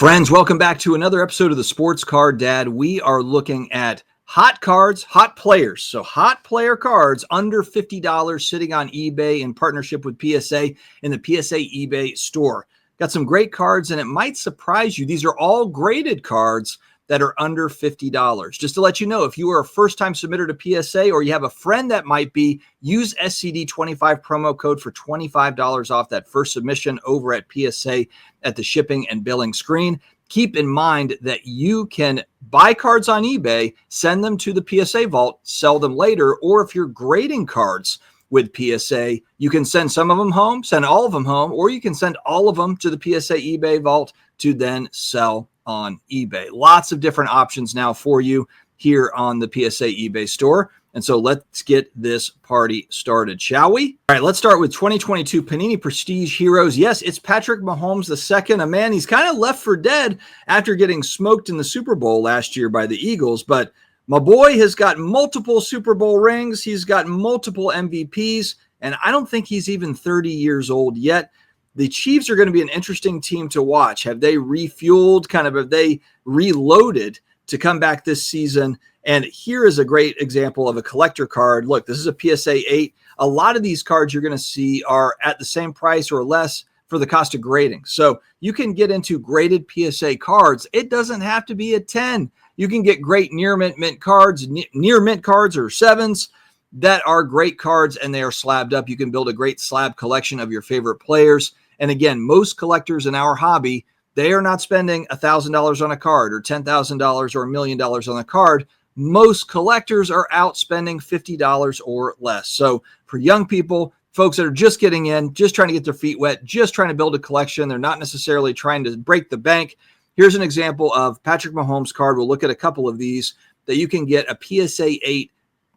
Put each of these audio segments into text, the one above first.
Friends, welcome back to another episode of the Sports Card Dad. We are looking at hot cards, hot players. So hot player cards under $50 sitting on eBay in partnership with PSA in the PSA eBay store. Got some great cards, and it might surprise you. These are all graded cards that are under $50. Just to let you know, if you are a first-time submitter to PSA or you have a friend that might be, use SCD25 promo code for $25 off that first submission over at PSA at the shipping and billing screen. Keep in mind that you can buy cards on eBay, send them to the PSA Vault, sell them later, or if you're grading cards with PSA, you can send some of them home, send all of them home, or you can send all of them to the PSA eBay Vault to then sell on eBay. Lots of different options now for you here on the PSA eBay store. And so let's get this party started, shall we? All right, let's start with 2022 Panini Prestige Heroes. Yes, it's Patrick Mahomes II, a man he's kind of left for dead after getting smoked in the Super Bowl last year by the Eagles. But my boy has got multiple Super Bowl rings. He's got multiple MVPs, and I don't think he's even 30 years old yet. The Chiefs are going to be an interesting team to watch. Have they refueled, have they reloaded to come back this season? And here is a great example of a collector card. Look, this is a PSA 8. A lot of these cards you're going to see are at the same price or less for the cost of grading. So you can get into graded PSA cards. It doesn't have to be a 10. You can get great near mint cards or sevens that are great cards, and they are slabbed up. You can build a great slab collection of your favorite players. And again, most collectors in our hobby, they are not spending $1,000 on a card or $10,000 or $1 million on a card. Most collectors are out spending $50 or less. So for young people, folks that are just getting in, just trying to get their feet wet, just trying to build a collection, they're not necessarily trying to break the bank. Here's an example of Patrick Mahomes card. We'll look at a couple of these that you can get. A PSA 8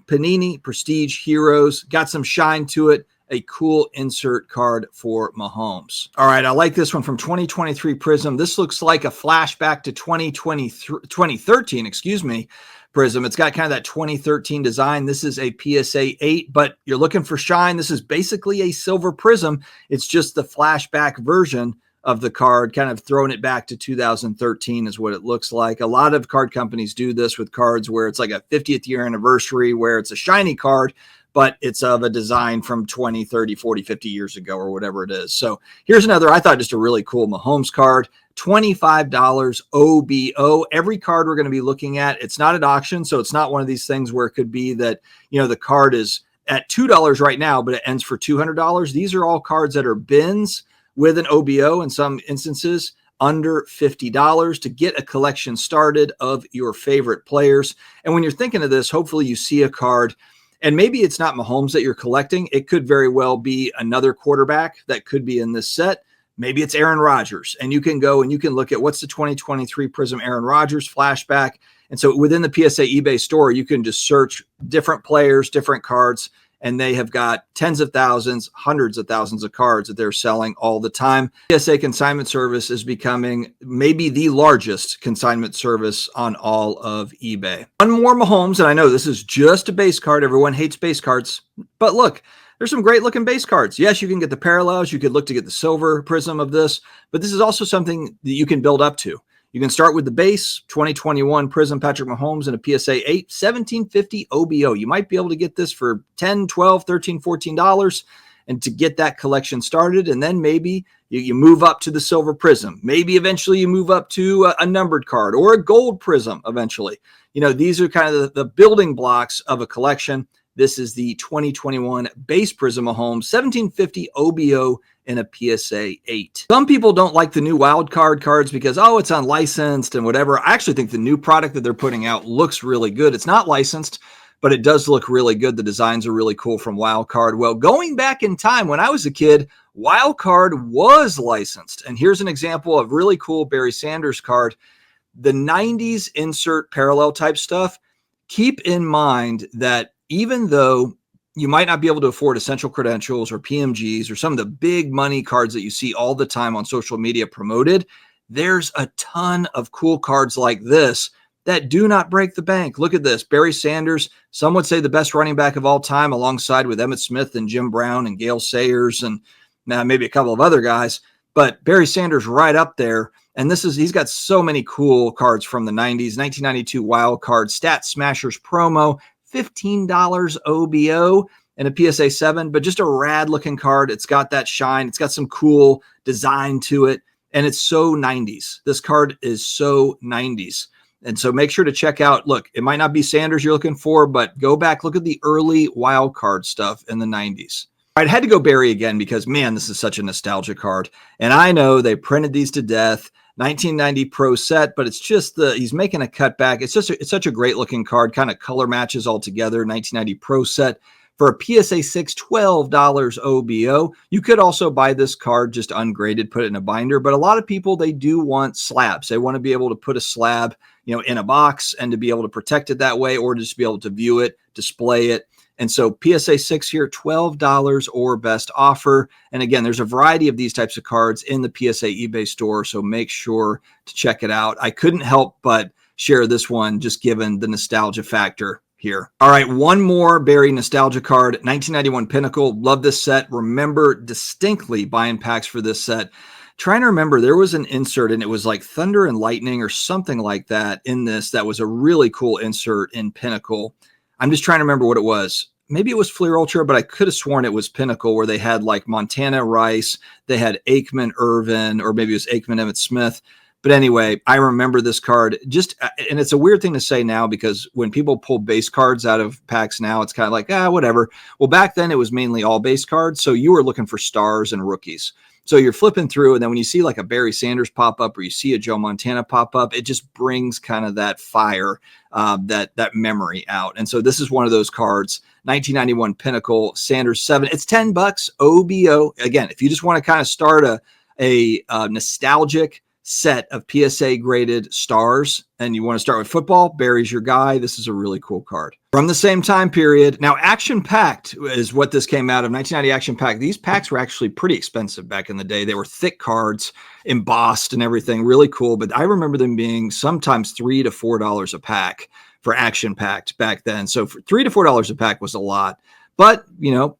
Panini Prestige Heroes, got some shine to it. A cool insert card for Mahomes. All right, I like this one from 2023 Prism. This looks like a flashback to 2013, Prism. It's got kind of that 2013 design. This is a PSA 8, but you're looking for shine. This is basically a silver Prism. It's just the flashback version of the card, kind of throwing it back to 2013 is what it looks like. A lot of card companies do this with cards where it's like a 50th year anniversary where it's a shiny card, but it's of a design from 20, 30, 40, 50 years ago or whatever it is. So here's another, I thought just a really cool Mahomes card, $25 OBO. Every card we're going to be looking at, it's not at auction. So it's not one of these things where it could be that, the card is at $2 right now, but it ends for $200. These are all cards that are bins with an OBO in some instances under $50 to get a collection started of your favorite players. And when you're thinking of this, hopefully you see a card, and maybe it's not Mahomes that you're collecting. It could very well be another quarterback that could be in this set. Maybe it's Aaron Rodgers, and you can go and you can look at what's the 2023 Prism Aaron Rodgers flashback. And so within the PSA eBay store, you can just search different players, different cards, and they have got tens of thousands, hundreds of thousands of cards that they're selling all the time. PSA consignment service is becoming maybe the largest consignment service on all of eBay. One more Mahomes, and I know this is just a base card. Everyone hates base cards, but look, there's some great looking base cards. Yes, you can get the parallels. You could look to get the silver Prism of this, but this is also something that you can build up to. You can start with the base 2021 Prism Patrick Mahomes and a PSA 8, $17.50 OBO. You might be able to get this for $10, $12, $13, $14 and to get that collection started. And then maybe you move up to the silver Prism. Maybe eventually you move up to a numbered card or a gold Prism eventually. These are kind of the building blocks of a collection. This is the 2021 base Prism Mahomes, $17.50 OBO in a PSA 8. Some people don't like the new wild card cards because, it's unlicensed and whatever. I actually think the new product that they're putting out looks really good. It's not licensed, but it does look really good. The designs are really cool from wild card. Well, going back in time when I was a kid, wild card was licensed. And here's an example of really cool Barry Sanders card. The 90s insert parallel type stuff. Keep in mind that even though you might not be able to afford Essential Credentials or PMGs or some of the big money cards that you see all the time on social media promoted, there's a ton of cool cards like this that do not break the bank. Look at this. Barry Sanders, some would say the best running back of all time, alongside with Emmitt Smith and Jim Brown and Gale Sayers and maybe a couple of other guys. But Barry Sanders right up there. And he's got so many cool cards from the 90s. 1992 Wild Card Stat Smashers promo, $15 OBO and a PSA 7, but just a rad looking card. It's got that shine. It's got some cool design to it. And it's so 90s. This card is so 90s. And so make sure to check out, look, it might not be Sanders you're looking for, but go back, look at the early wild card stuff in the 90s. I had to go Barry again because, man, this is such a nostalgia card. And I know they printed these to death. 1990 Pro set, but it's just he's making a cutback. It's such a great looking card, kind of color matches all together. 1990 Pro set for a PSA 6, $12 OBO. You could also buy this card just ungraded, put it in a binder, but a lot of people, they do want slabs. They want to be able to put a slab, in a box and to be able to protect it that way, or just be able to view it, display it. And so PSA 6 here, $12 or best offer. And again, there's a variety of these types of cards in the PSA eBay store, so make sure to check it out. I couldn't help but share this one just given the nostalgia factor here. All right, one more Barry nostalgia card, 1991 Pinnacle. Love this set. Remember distinctly buying packs for this set. Trying to remember, there was an insert and it was like Thunder and Lightning or something like that in this. That was a really cool insert in Pinnacle. I'm just trying to remember what it was. Maybe it was Fleer Ultra, but I could have sworn it was Pinnacle, where they had like Montana Rice, they had Aikman Irvin, or maybe it was Aikman Emmitt Smith. But anyway, I remember this card and it's a weird thing to say now because when people pull base cards out of packs now, it's kind of like, whatever. Well, back then it was mainly all base cards. So you were looking for stars and rookies. So you're flipping through, and then when you see like a Barry Sanders pop up or you see a Joe Montana pop up, it just brings kind of that fire, that memory out. And so this is one of those cards, 1991 Pinnacle Sanders 7. It's $10 OBO. Again, if you just want to kind of start a nostalgic set of PSA graded stars and you want to start with football, Barry's your guy. This is a really cool card. From the same time period. Now, Action Packed is what this came out of, 1990 Action Packed. These packs were actually pretty expensive back in the day. They were thick cards, embossed and everything, really cool. But I remember them being sometimes $3 to $4 a pack for Action Packed back then. So for $3 to $4 a pack was a lot. But,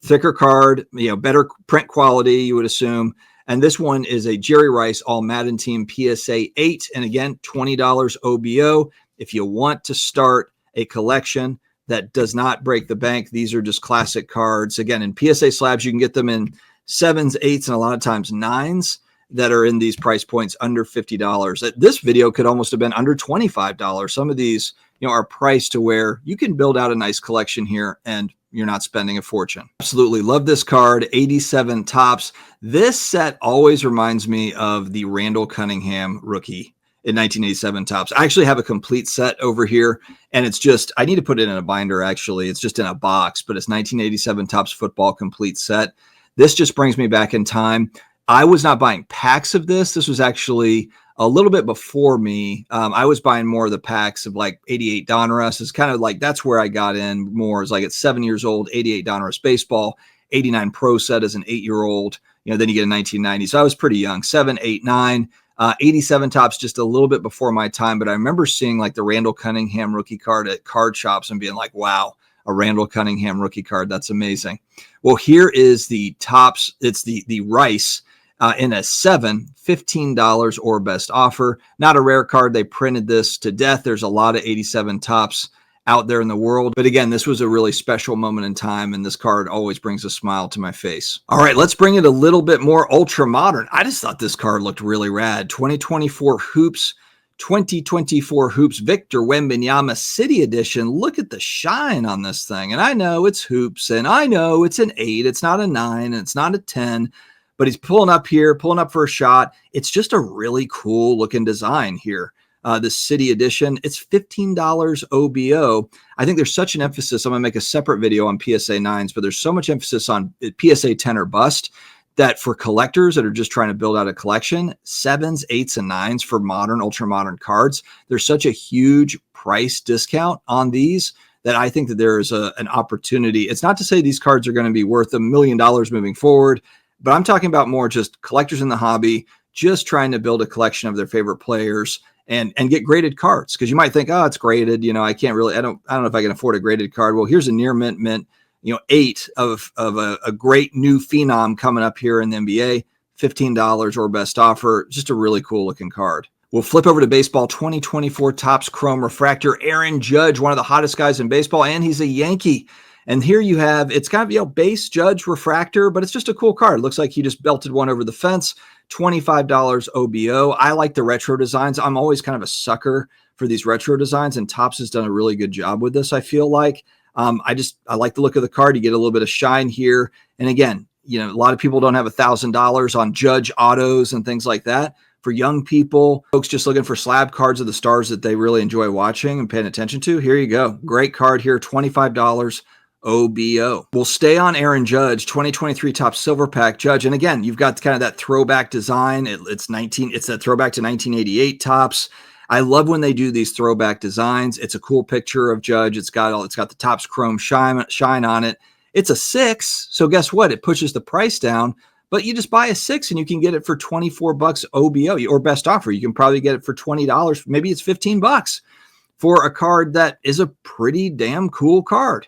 thicker card, better print quality, you would assume. And this one is a Jerry Rice All Madden Team PSA 8. And again, $20 OBO. If you want to start a collection that does not break the bank, these are just classic cards. Again, in PSA slabs, you can get them in 7s, 8s, and a lot of times 9s that are in these price points under $50. This video could almost have been under $25. Some of these, are priced to where you can build out a nice collection here and you're not spending a fortune. Absolutely love this card, 87 Topps. This set always reminds me of the Randall Cunningham rookie in 1987 Topps. I actually have a complete set over here, and it's just, I need to put it in a binder actually. It's just in a box, but it's 1987 Topps football complete set. This just brings me back in time. I was not buying packs of this. This was actually a little bit before me. I was buying more of the packs of like 88 Donruss. It's kind of like, that's where I got in more. It's like at 7 years old, 88 Donruss baseball, 89 Pro set as an 8-year-old, then you get a 1990. So I was pretty young, 7, 8, 9, 87 Topps, just a little bit before my time. But I remember seeing like the Randall Cunningham rookie card at card shops and being like, wow, a Randall Cunningham rookie card. That's amazing. Well, here is the Topps. It's the Rice in a 7, $15 or best offer. Not a rare card. They printed this to death. There's a lot of 87 Topps out there in the world. But again, this was a really special moment in time, and this card always brings a smile to my face. All right, let's bring it a little bit more ultra modern. I just thought this card looked really rad. 2024 Hoops Victor Wembanyama City Edition. Look at the shine on this thing. And I know it's hoops, and I know it's an 8. It's not a 9, and it's not a 10. But he's pulling up for a shot. It's just a really cool looking design here. The City Edition, it's $15 OBO. I think there's such an emphasis. I'm going to make a separate video on PSA 9s, but there's so much emphasis on PSA 10 or bust that for collectors that are just trying to build out a collection, 7s, 8s, and 9s for modern, ultra modern cards, there's such a huge price discount on these that I think that there is an opportunity. It's not to say these cards are going to be worth $1 million moving forward, but I'm talking about more just collectors in the hobby, just trying to build a collection of their favorite players and get graded cards. Because you might think, oh, it's graded. I can't really, I don't know if I can afford a graded card. Well, here's a near mint, 8 of a great new phenom coming up here in the NBA, $15 or best offer. Just a really cool looking card. We'll flip over to baseball. 2024 Topps Chrome Refractor. Aaron Judge, one of the hottest guys in baseball, and he's a Yankee. And here you have, it's kind of, base Judge refractor, but it's just a cool card. Looks like he just belted one over the fence. $25 OBO. I like the retro designs. I'm always kind of a sucker for these retro designs, and Topps has done a really good job with this, I feel like. I like the look of the card. You get a little bit of shine here. And again, a lot of people don't have $1,000 on Judge autos and things like that. For young people, folks just looking for slab cards of the stars that they really enjoy watching and paying attention to, here you go. Great card here, $25 OBO. We'll stay on Aaron Judge, 2023 Topps Silver Pack Judge. And again, you've got kind of that throwback design. It's that throwback to 1988 Topps. I love when they do these throwback designs. It's a cool picture of Judge. It's got the Topps Chrome shine on it. It's a 6, so guess what? It pushes the price down, but you just buy a 6 and you can get it for $24 OBO or best offer. You can probably get it for $20. Maybe it's $15 for a card that is a pretty damn cool card.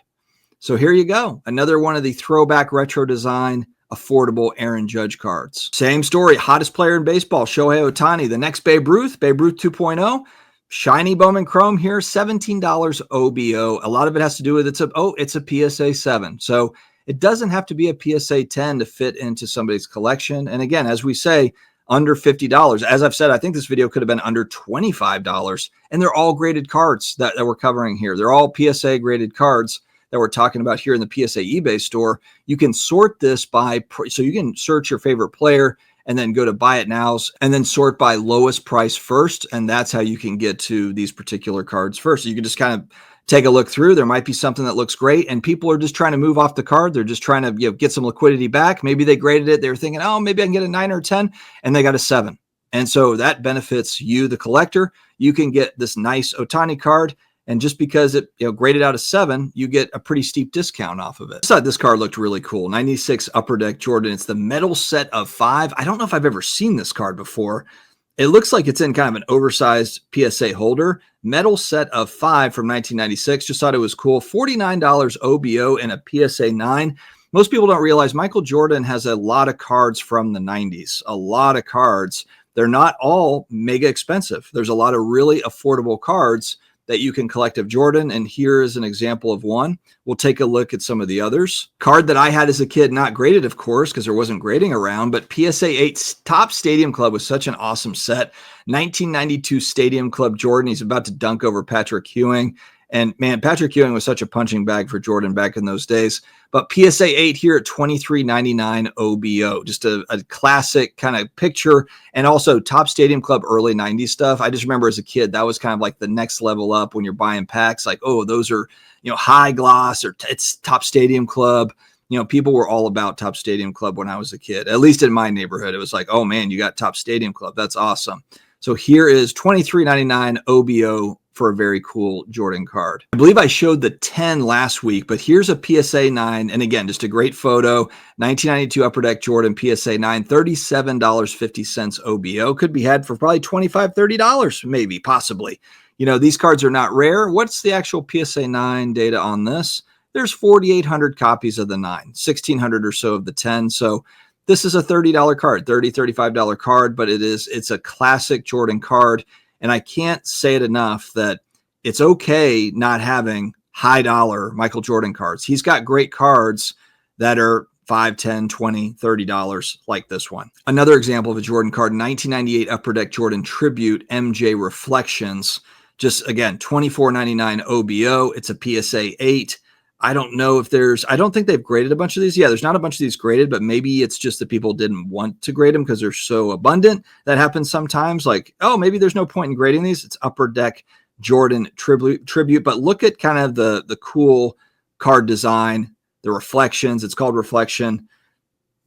So here you go. Another one of the throwback retro design, affordable Aaron Judge cards. Same story. Hottest player in baseball, Shohei Ohtani. The next Babe Ruth 2.0. Shiny Bowman Chrome here, $17 OBO. A lot of it has to do with it's a PSA 7. So it doesn't have to be a PSA 10 to fit into somebody's collection. And again, as we say, under $50. As I've said, I think this video could have been under $25. And they're all graded cards that we're covering here. They're all PSA graded cards that we're talking about here in the PSA eBay store. You can sort this so you can search your favorite player and then go to buy it nows and then sort by lowest price first. And that's how you can get to these particular cards first. So you can just kind of take a look through. There might be something that looks great and people are just trying to move off the card. They're just trying to get some liquidity back. Maybe they graded it. They were thinking, oh, maybe I can get a 9 or 10, and they got a 7. And so that benefits you, the collector. You can get this nice Ohtani card. And just because it graded out a 7, you get a pretty steep discount off of it. I thought this card looked really cool. 96 Upper Deck Jordan. It's the metal set of 5. I don't know if I've ever seen this card before. It looks like it's in kind of an oversized PSA holder. Metal set of 5 from 1996. Just thought it was cool. $49 OBO and a PSA 9. Most people don't realize Michael Jordan has a lot of cards from the 90s. A lot of cards. They're not all mega expensive. There's a lot of really affordable cards that you can collect of Jordan. And here is an example of one. We'll take a look at some of the others. Card that I had as a kid, not graded, of course, because there wasn't grading around, but PSA 8 Topps Stadium Club was such an awesome set. 1992 Stadium Club Jordan. He's about to dunk over Patrick Ewing. And man, Patrick Ewing was such a punching bag for Jordan back in those days. But PSA 8 here at $23.99 OBO. Just a classic kind of picture. And also Topps Stadium Club early 90s stuff. I just remember as a kid, that was kind of like the next level up when you're buying packs. Like, oh, those are, high gloss, or it's Topps Stadium Club. People were all about Topps Stadium Club when I was a kid. At least in my neighborhood, it was like, oh man, you got Topps Stadium Club. That's awesome. So here is $23.99 OBO for a very cool Jordan card. I believe I showed the 10 last week, but here's a PSA 9. And again, just a great photo. 1992 Upper Deck Jordan PSA 9, $37.50 OBO. Could be had for probably $25, $30, maybe, possibly. These cards are not rare. What's the actual PSA 9 data on this? There's 4,800 copies of the 9, 1,600 or so of the 10. So this is a $30 card, $35 card, but it's a classic Jordan card. And I can't say it enough that it's okay not having high dollar Michael Jordan cards. He's got great cards that are $5, $10, $20, $30 like this one. Another example of a Jordan card, 1998 Upper Deck Jordan Tribute MJ Reflections. Just again, $24.99 OBO. It's a PSA 8. I don't think they've graded a bunch of these. Yeah, there's not a bunch of these graded, but maybe it's just that people didn't want to grade them because they're so abundant. That happens sometimes. Like, oh, maybe there's no point in grading these. It's Upper Deck Jordan Tribute. But look at kind of the cool card design, the reflections. It's called Reflection.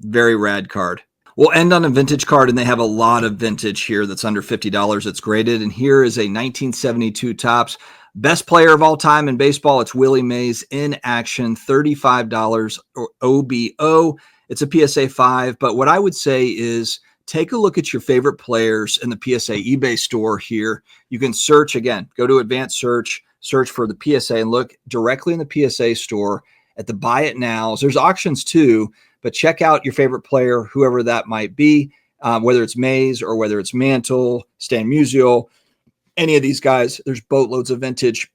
Very rad card. We'll end on a vintage card, and they have a lot of vintage here that's under $50 that's graded. And here is a 1972 Topps. Best player of all time in baseball, it's Willie Mays in action, $35 OBO. It's a PSA 5, but what I would say is take a look at your favorite players in the PSA eBay store here. You can search, again, go to advanced search for the PSA and look directly in the PSA store at the buy it nows. There's auctions too, but check out your favorite player, whoever that might be, whether it's Mays or whether it's Mantle, Stan Musial, any of these guys. There's boatloads of vintage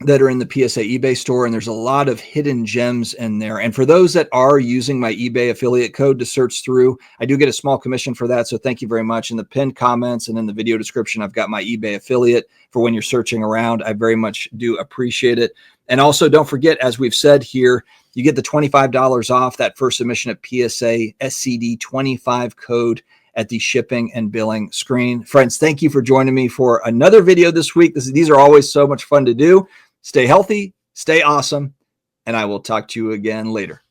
that are in the PSA eBay store, and there's a lot of hidden gems in there. And for those that are using my eBay affiliate code to search through, I do get a small commission for that. So thank you very much. In the pinned comments and in the video description, I've got my eBay affiliate for when you're searching around. I very much do appreciate it. And also don't forget, as we've said here, you get the $25 off that first submission at PSA SCD 25 code at the shipping and billing screen. Friends, thank you for joining me for another video this week. These are always so much fun to do. Stay healthy, stay awesome, and I will talk to you again later.